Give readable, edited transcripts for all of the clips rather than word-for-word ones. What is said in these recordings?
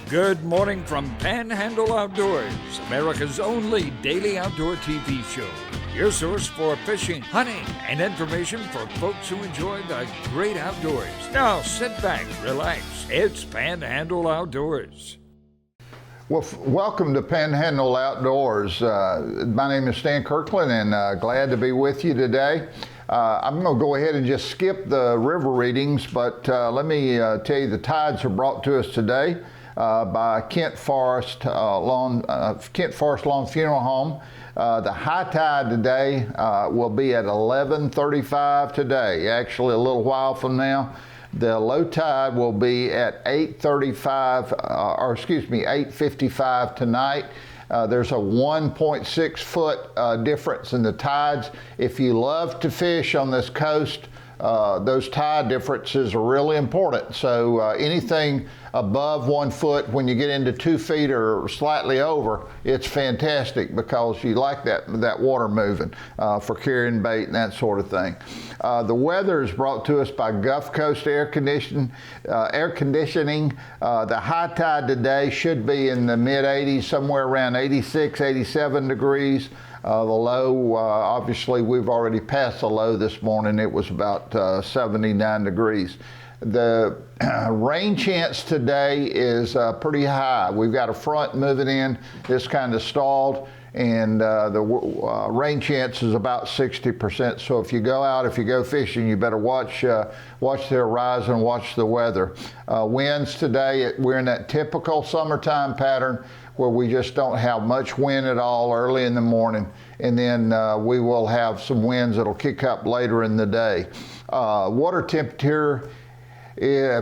Good morning from Panhandle Outdoors, America's only daily outdoor TV show. Your source for fishing, hunting, and information for folks who enjoy the great outdoors. Now sit back, relax. It's Panhandle Outdoors. Well, welcome to Panhandle Outdoors. My name is Stan Kirkland, and glad to be with you today. I'm going to go ahead and just skip the river readings, but let me tell you the tides are brought to us today by Kent Forest Lawn Funeral Home. The high tide today will be at 11:35 today, actually a little while from now. The low tide will be at 8:55 tonight. There's a 1.6 foot difference in the tides. If you love to fish on this coast, those tide differences are really important. So anything above 1 foot, when you get into 2 feet or slightly over, it's fantastic because you like that water moving for carrying bait and that sort of thing. The weather is brought to us by Gulf Coast Air Conditioning. The high tide today should be in the mid 80s, somewhere around 86, 87 degrees. The low, obviously we've already passed the low this morning. It was about 79 degrees. The rain chance today is pretty high. We've got a front moving in. It's kind of stalled, and the rain chance is about 60%. So if you go fishing, you better watch the horizon, watch the weather. Winds today, we're in that typical summertime pattern where we just don't have much wind at all early in the morning, and then we will have some winds that'll kick up later in the day. Water temperature,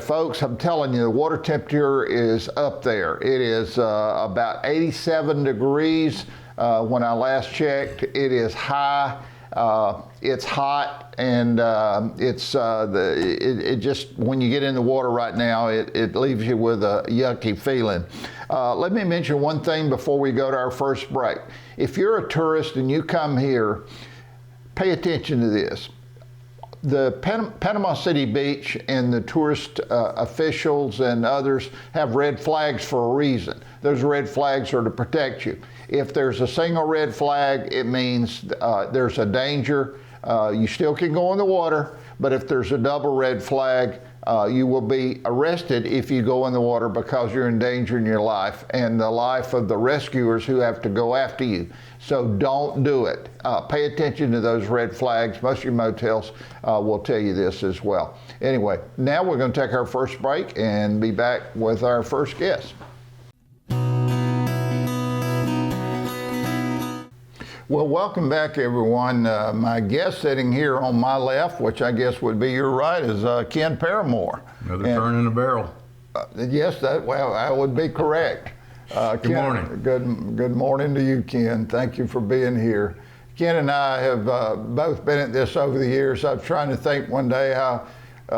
folks, I'm telling you, the water temperature is up there. It is about 87 degrees when I last checked. It is high. It's hot, and it just, when you get in the water right now, it leaves you with a yucky feeling. Let me mention one thing before we go to our first break. If you're a tourist and you come here, pay attention to this. The Panama City Beach and the tourist officials and others have red flags for a reason. Those red flags are to protect you. If there's a single red flag, it means there's a danger. You still can go in the water, but if there's a double red flag, you will be arrested if you go in the water because you're endangering your life and the life of the rescuers who have to go after you. So don't do it. Pay attention to those red flags. Most of your motels will tell you this as well. Anyway, now we're going to take our first break and be back with our first guest. Well, welcome back, everyone. My guest sitting here on my left, which I guess would be your right, is Ken Paramore. Another turn in the barrel. Yes, that would be correct. Good Ken, morning. Good morning to you, Ken. Thank you for being here. Ken and I have both been at this over the years. I was trying to think one day how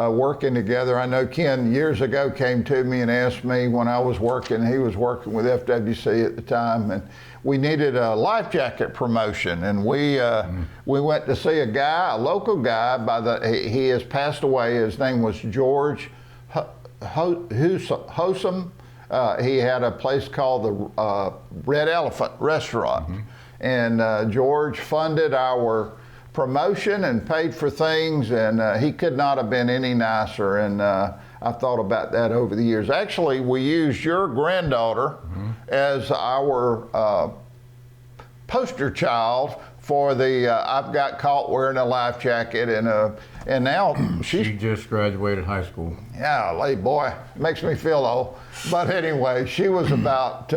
working together. I know Ken years ago came to me and asked me when I was working. He was working with FWC at the time, and we needed a life jacket promotion, and we went to see a local guy he has passed away. His name was George Hosum. He had a place called the Red Elephant Restaurant, and George funded our promotion and paid for things, and he could not have been any nicer. And I thought about that over the years. Actually, we used your granddaughter as our poster child for the I've got caught wearing a life jacket, and now She just graduated high school. Yeah, late boy, makes me feel old. But anyway, she was about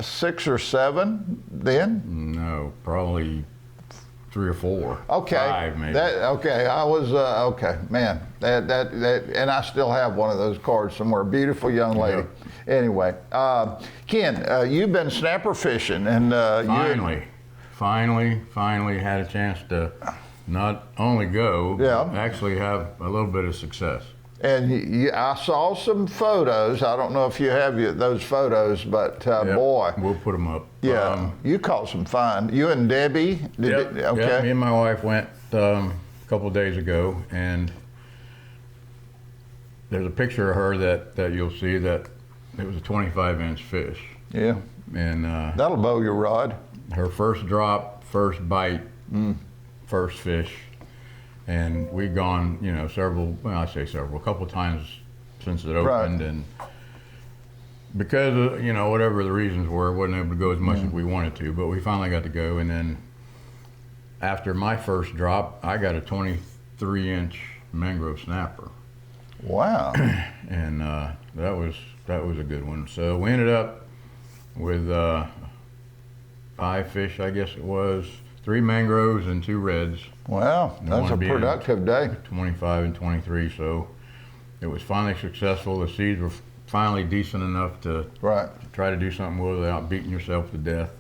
6 or 7 then. No, probably 3 or 4. Okay. 5 maybe. I was okay, man. That and I still have one of those cards somewhere. Beautiful young lady. Yep. Anyway, Ken, you've been snapper fishing, and finally had a chance to not only go, but actually have a little bit of success. And I saw some photos. I don't know if you have those photos, but boy. We'll put them up. Yeah, you caught some fine. You and Debbie? Okay. Me and my wife went a couple of days ago, and there's a picture of her that you'll see that it was a 25-inch fish. Yeah. And that'll bow your rod. Her first drop, first bite, first fish. And we'd gone, you know, a couple times since it opened. And because of, you know, whatever the reasons were, wasn't able to go as much as we wanted to, but we finally got to go. And then after my first drop, I got a 23-inch mangrove snapper. Wow. And that was a good one. So we ended up with 5 fish, I guess it was, 3 mangroves and 2 reds. Wow, that's a productive day. 25 and 23, so it was finally successful. The seeds were finally decent enough to try to do something with without beating yourself to death.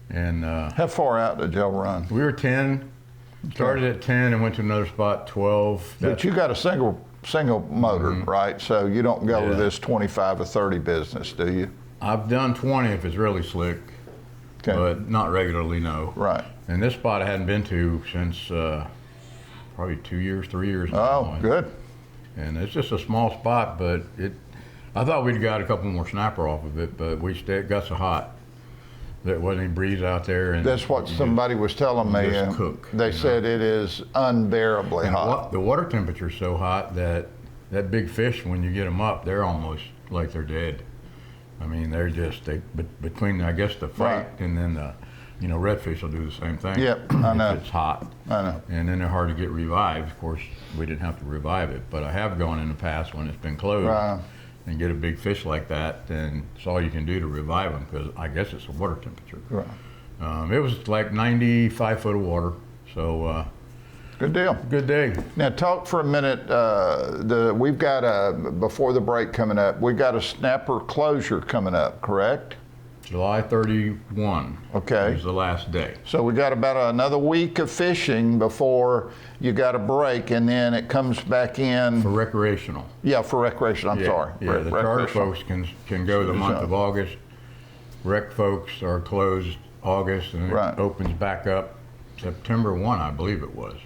And how far out did y'all run? We were 10. Started at 10 and went to another spot, 12. But you got a single motor, right? So you don't go to this 25 or 30 business, do you? I've done 20 if it's really slick, but not regularly, no. Right. And this spot I hadn't been to since probably 2 years, 3 years now. Oh, good. And it's just a small spot, but I thought we'd got a couple more snapper off of it, but it got so hot. There wasn't any breeze out there. And that's what somebody was telling me. They said it is unbearably hot. The water temperature's so hot that big fish, when you get them up, they're almost like they're dead. I mean, they're just, between, I guess, the fight and then the, you know, redfish will do the same thing. Yep, I know. It's hot. I know. And then they're hard to get revived. Of course, we didn't have to revive it, but I have gone in the past when it's been closed and get a big fish like that, and it's all you can do to revive them, because I guess it's the water temperature. Right. It was like 95 foot of water, so good deal. Good day. Now talk for a minute. We've got before the break coming up. We've got a snapper closure coming up, correct? July 31. Okay. Is the last day. So we got about another week of fishing before you got a break, and then it comes back in for recreational. Yeah, for recreation. I'm sorry. Yeah, the charter folks can go the month of August. Rec folks are closed August, and it opens back up September 1, I believe it was.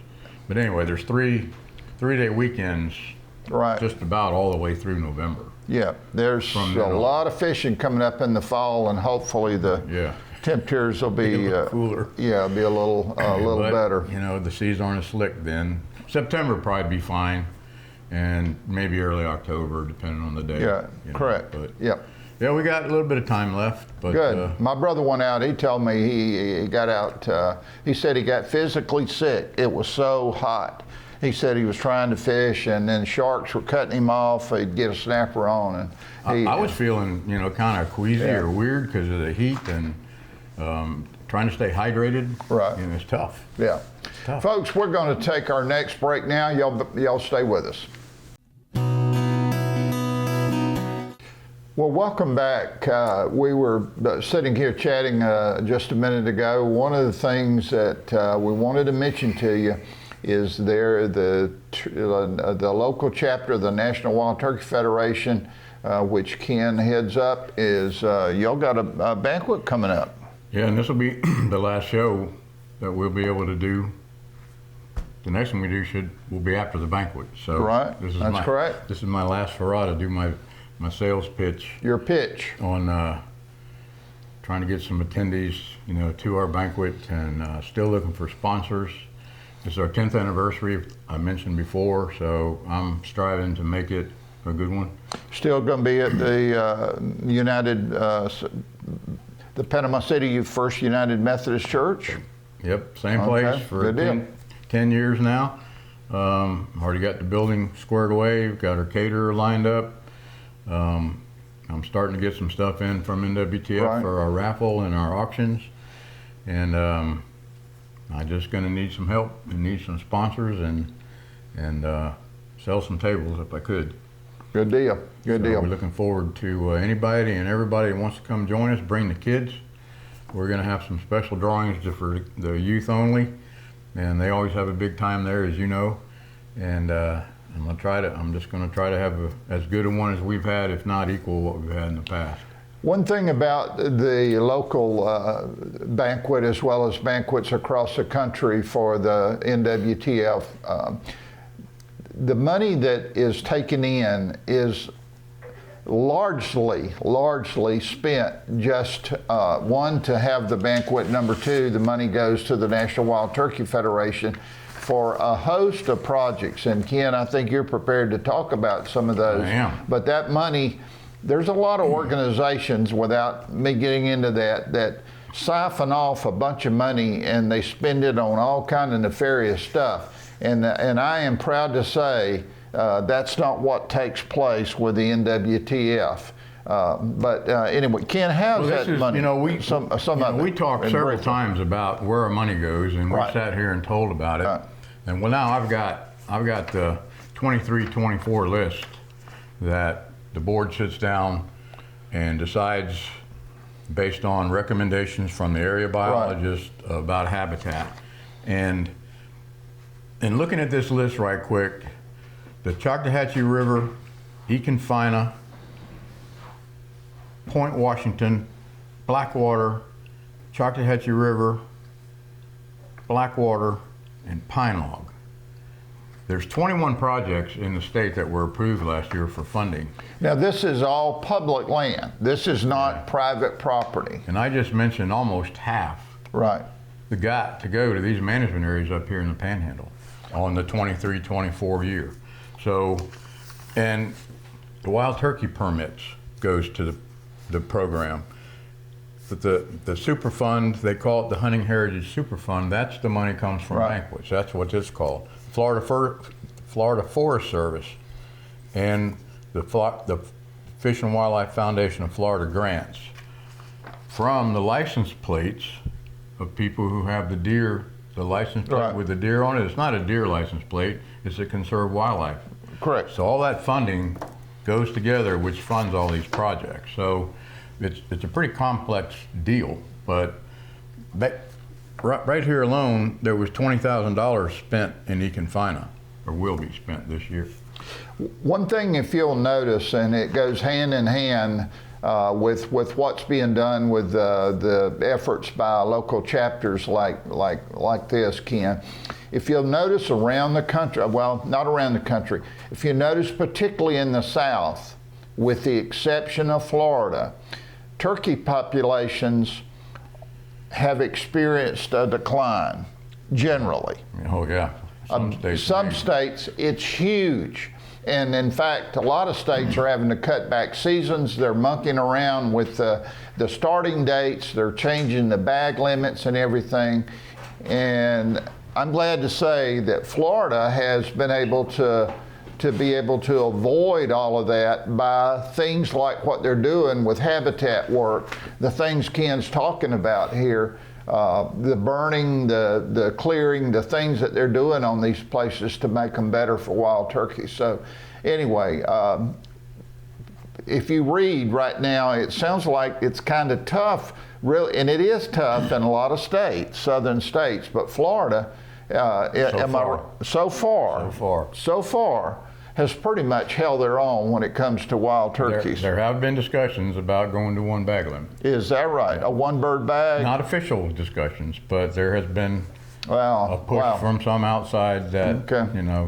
But anyway, there's three-day weekends, just about all the way through November. Yeah, there's a lot of fishing coming up in the fall, and hopefully the temperatures will be cooler. Yeah, be a little better. You know, the seas aren't as slick then. September will probably be fine, and maybe early October, depending on the day. Yeah, correct. But, yeah, we got a little bit of time left. But, good. My brother went out. He told me he got out. He said he got physically sick. It was so hot. He said he was trying to fish, and then sharks were cutting him off. He'd get a snapper on, and I was feeling, you know, kind of queasy or weird because of the heat and trying to stay hydrated. Right. You know, it's tough. Yeah. It's tough. Folks, we're going to take our next break now. Y'all stay with us. Well, welcome back. We were sitting here chatting just a minute ago. One of the things that we wanted to mention to you is the local chapter of the National Wild Turkey Federation, which Ken heads up, is y'all got a banquet coming up. Yeah, and this will be the last show that we'll be able to do. The next one we do will be after the banquet. So that's correct. This is my last hurrah to do my sales pitch. Your pitch on trying to get some attendees, you know, to our banquet, and still looking for sponsors. This is our 10th anniversary, I mentioned before, so I'm striving to make it a good one. Still going to be at the the Panama City First United Methodist Church? Yep, same place for 10 years now. Already got the building squared away, we've got our caterer lined up. I'm starting to get some stuff in from NWTF for our raffle and our auctions. And I'm just going to need some help and need some sponsors and sell some tables if I could. Good deal. Good deal. We're looking forward to anybody and everybody who wants to come join us. Bring the kids. We're going to have some special drawings for the youth only, and they always have a big time there, as you know. And I'm just going to try to have as good a one as we've had, if not equal what we've had in the past. One thing about the local banquet, as well as banquets across the country for the NWTF, the money that is taken in is largely spent just, one, to have the banquet. Number two, the money goes to the National Wild Turkey Federation for a host of projects. And Ken, I think you're prepared to talk about some of those. I am. But that money, there's a lot of organizations, without me getting into that siphon off a bunch of money and they spend it on all kind of nefarious stuff. And I am proud to say that's not what takes place with the NWTF. Anyway, Ken, how's that money? We talked several times about where our money goes, and we sat here and told about it. Right. And well, now I've got the 23-24 list that the board sits down and decides based on recommendations from the area biologist about habitat. And in looking at this list right quick, the Choctawhatchee River, Econfina, Point Washington, Blackwater, Choctawhatchee River, Blackwater, and Pine Log. There's 21 projects in the state that were approved last year for funding. Now, this is all public land. This is not private property. And I just mentioned almost half got to go to these management areas up here in the Panhandle on the 23-24 year. So, and the wild turkey permits goes to the program. But the super fund, they call it the Hunting Heritage Super Fund, that's the money comes from banquets. That's what it's called. Florida Forest Service and the Fish and Wildlife Foundation of Florida grants from the license plates of people who have the license plate with the deer on it. It's not a deer license plate, it's a conserved wildlife. Correct. So all that funding goes together, which funds all these projects. So it's a pretty complex deal, but right here alone, there was $20,000 spent in Econfina, or will be spent this year. One thing, if you'll notice, and it goes hand in hand with what's being done with the efforts by local chapters like this, Ken. If you'll notice around the country, well, not around the country, if you notice particularly in the South, with the exception of Florida, turkey populations have experienced a decline, generally. Oh yeah, some states it's huge. And in fact, a lot of states are having to cut back seasons. They're monkeying around with the starting dates. They're changing the bag limits and everything. And I'm glad to say that Florida has been able to avoid all of that by things like what they're doing with habitat work, the things Ken's talking about here, the burning, the clearing, the things that they're doing on these places to make them better for wild turkeys. So anyway, if you read right now, it sounds like it's kind of tough, really, and it is tough in a lot of states, southern states, but Florida, so far, has pretty much held their own when it comes to wild turkeys. There have been discussions about going to one bag limit. Is that right? A one bird bag? Not official discussions, but there has been a push from some outside that,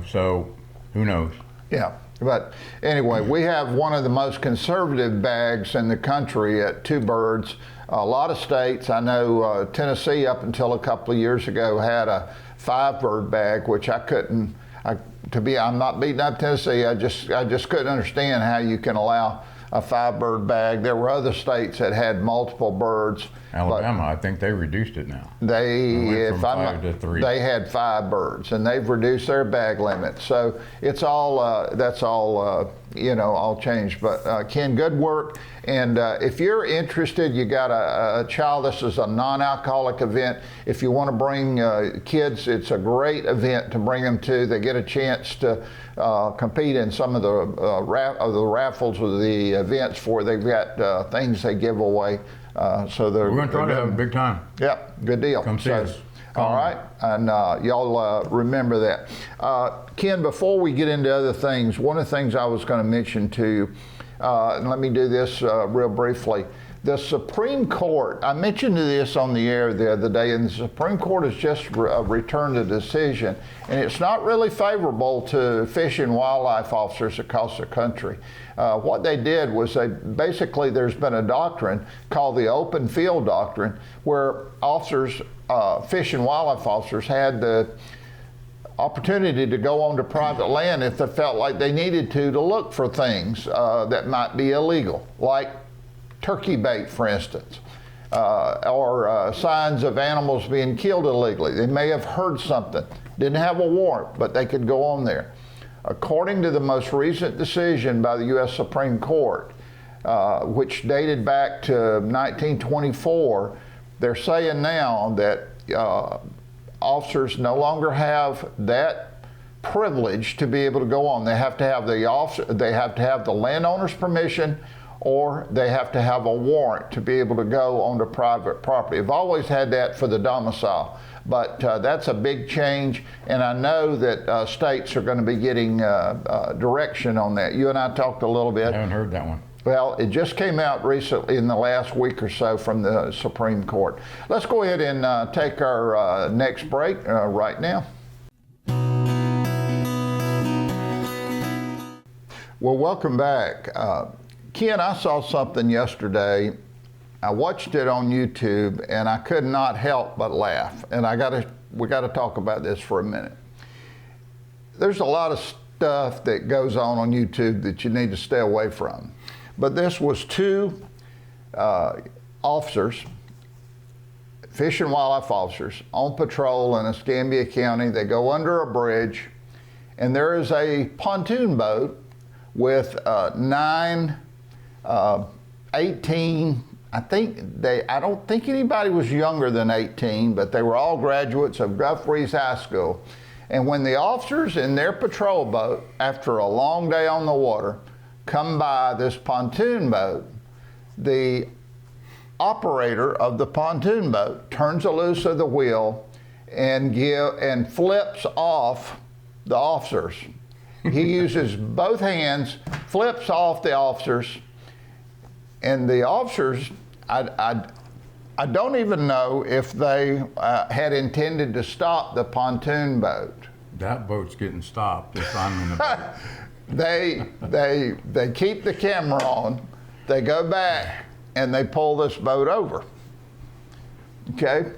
so who knows? Yeah, but anyway, we have one of the most conservative bags in the country at 2 birds. A lot of states, I know Tennessee up until a couple of years ago had a 5 bird bag, which I couldn't. I'm not beating up Tennessee. I just couldn't understand how you can allow a 5 bird bag. There were other states that had multiple birds. Alabama, I think they reduced it now. They to 3. They had 5 birds, and they've reduced their bag limit. So it's all that's all all changed. But Ken, good work. And if you're interested, you got a child. This is a non-alcoholic event. If you want to bring kids, it's a great event to bring them to. They get a chance to compete in some of the raffles or the events for. They've got things they give away. So we're going to try to have a big time. Yeah, good deal. Come see us. All right, and y'all remember that. Ken, before we get into other things, one of the things I was going to mention to you, and let me do this real briefly. The Supreme Court, I mentioned this on the air the other day, and the Supreme Court has just returned a decision, and it's not really favorable to fish and wildlife officers across the country. What they did was basically there's been a doctrine called the open field doctrine, where officers, fish and wildlife officers, had the opportunity to go onto private land if they felt like they needed to look for things that might be illegal, like turkey bait, for instance, or signs of animals being killed illegally. They may have heard something, didn't have a warrant, but they could go on there. According to the most recent decision by the U.S. Supreme Court, which dated back to 1924, they're saying now that officers no longer have that privilege to be able to go on. They have to have the landowner's permission, or they have to have a warrant to be able to go onto private property. I've always had that for the domicile, but that's a big change, and I know that states are going to be getting direction on that. You and I talked a little bit. I haven't heard that one. Well, it just came out recently in the last week or so from the Supreme Court. Let's go ahead and take our next break right now. Well, welcome back. Ken, I saw something yesterday. I watched it on YouTube, and I could not help but laugh. And we got to talk about this for a minute. There's a lot of stuff that goes on YouTube that you need to stay away from. But this was two officers, fish and wildlife officers, on patrol in Escambia County. They go under a bridge, and there is a pontoon boat with 18, I don't think anybody was younger than 18, but they were all graduates of Gulf Breeze High School. And when the officers in their patrol boat, after a long day on the water, come by this pontoon boat, the operator of the pontoon boat turns loose of the wheel and flips off the officers. He uses both hands, flips off the officers, and the officers, I don't even know if they had intended to stop the pontoon boat. That boat's getting stopped if I'm in the boat. They keep the camera on, they go back, and they pull this boat over. Okay?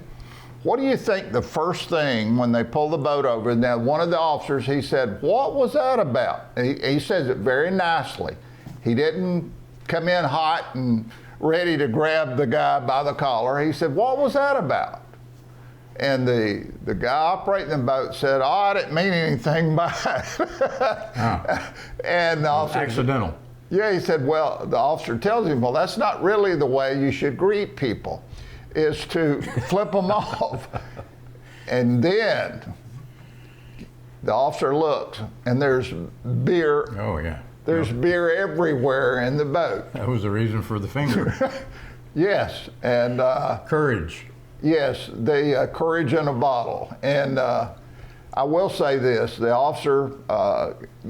What do you think the first thing when they pull the boat over? Now, one of the officers, he said, "What was that about?" He says it very nicely. He didn't come in hot and ready to grab the guy by the collar. He said, "What was that about?" And the guy operating the boat said, "Oh, I didn't mean anything by it." And the officer, accidental. Yeah, he said, well, the officer tells him, "Well, that's not really the way you should greet people, is to flip them off." And then the officer looks, and there's beer. Oh, yeah. There's beer everywhere in the boat. That was the reason for the finger. Yes, and Courage. yes, the courage in a bottle. And I will say this: the officer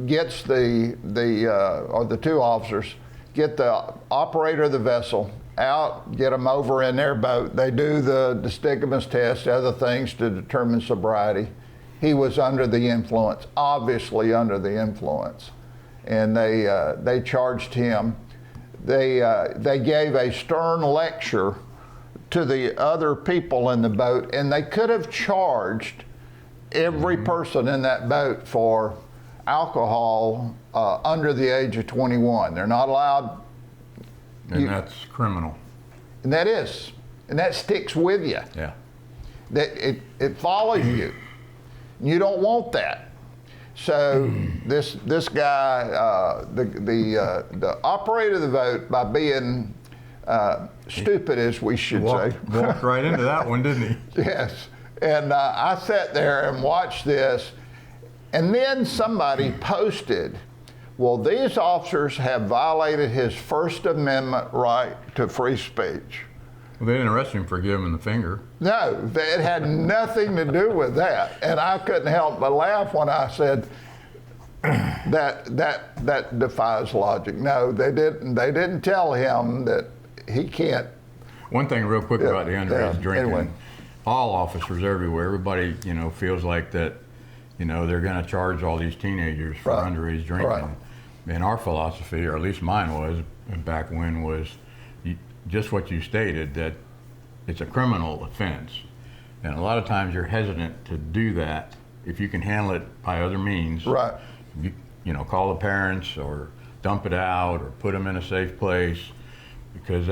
gets the two officers get the operator of the vessel out, get them over in their boat. They do the nystagmus test, other things to determine sobriety. He was under the influence, obviously under the influence, and they charged him. They gave a stern lecture to the other people in the boat, and they could have charged every person in that boat for alcohol under the age of 21. They're not allowed. And that's criminal. And that is. And that sticks with you. Yeah. That it follows you. You don't want that. So this guy, the operator of the boat, by being stupid, as we should say. Walked right into that one, didn't he? Yes. And I sat there and watched this, and then somebody posted, "Well, these officers have violated his First Amendment right to free speech." Well, they didn't arrest him for giving him the finger. No, it had nothing to do with that. And I couldn't help but laugh when I said, that defies logic. No, they didn't tell him that he can't. One thing real quick about the underage drinking, anyway. all officers everywhere, everybody, feels like that, they're going to charge all these teenagers for underage drinking. Right. And our philosophy, or at least mine was, back when, was just what you stated, that it's a criminal offense. And a lot of times you're hesitant to do that if you can handle it by other means. Right. Call the parents or dump it out or put them in a safe place, because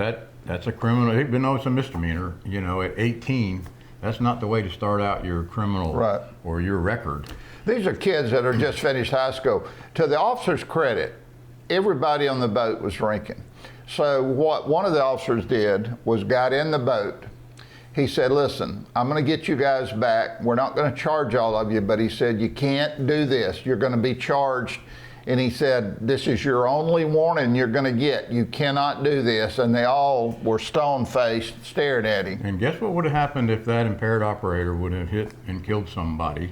that's a criminal, even though it's a misdemeanor, at 18, that's not the way to start out your criminal or your record. These are kids that are just finished high school. To the officer's credit, everybody on the boat was drinking. So what one of the officers did was got in the boat. He said, listen, I'm going to get you guys back. We're not going to charge all of you, but he said, you can't do this. You're going to be charged. And he said, this is your only warning you're going to get. You cannot do this. And they all were stone-faced, stared at him. And guess what would have happened if that impaired operator would have hit and killed somebody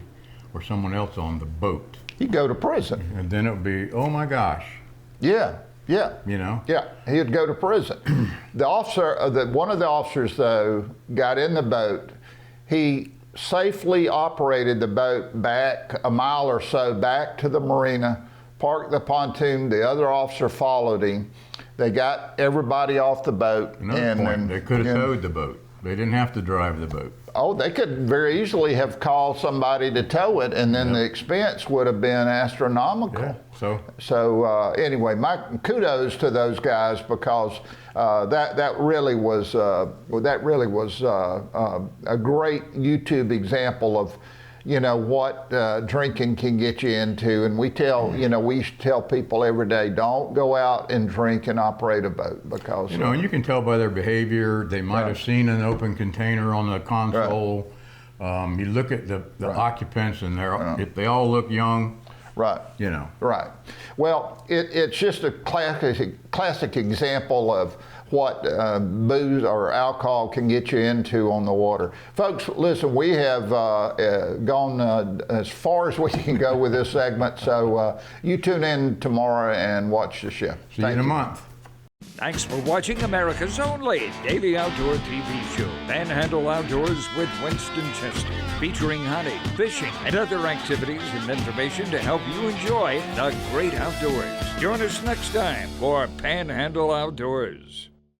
or someone else on the boat? He'd go to prison. And then it would be, oh my gosh. Yeah. Yeah. Yeah, he'd go to prison. The officer, one of the officers, though, got in the boat. He safely operated the boat back a mile or so back to the marina, parked the pontoon. The other officer followed him. They got everybody off the boat. Another point, they could have towed the boat. They didn't have to drive the boat. Oh, they could very easily have called somebody to tow it, and then the expense would have been astronomical. Yeah, so anyway, my kudos to those guys, because that really was a great YouTube example of what drinking can get you into. And we used to tell people every day, don't go out and drink and operate a boat, because and you can tell by their behavior. They might have seen an open container on the console. You look at the occupants, and if they all look young. Right. Right. Well, it's just a classic example of what booze or alcohol can get you into on the water. Folks, listen, we have gone as far as we can go with this segment, so you tune in tomorrow and watch the show. See you in a month. Thanks for watching America's only daily outdoor TV show, Panhandle Outdoors with Winston Chester, featuring hunting, fishing, and other activities and information to help you enjoy the great outdoors. Join us next time for Panhandle Outdoors.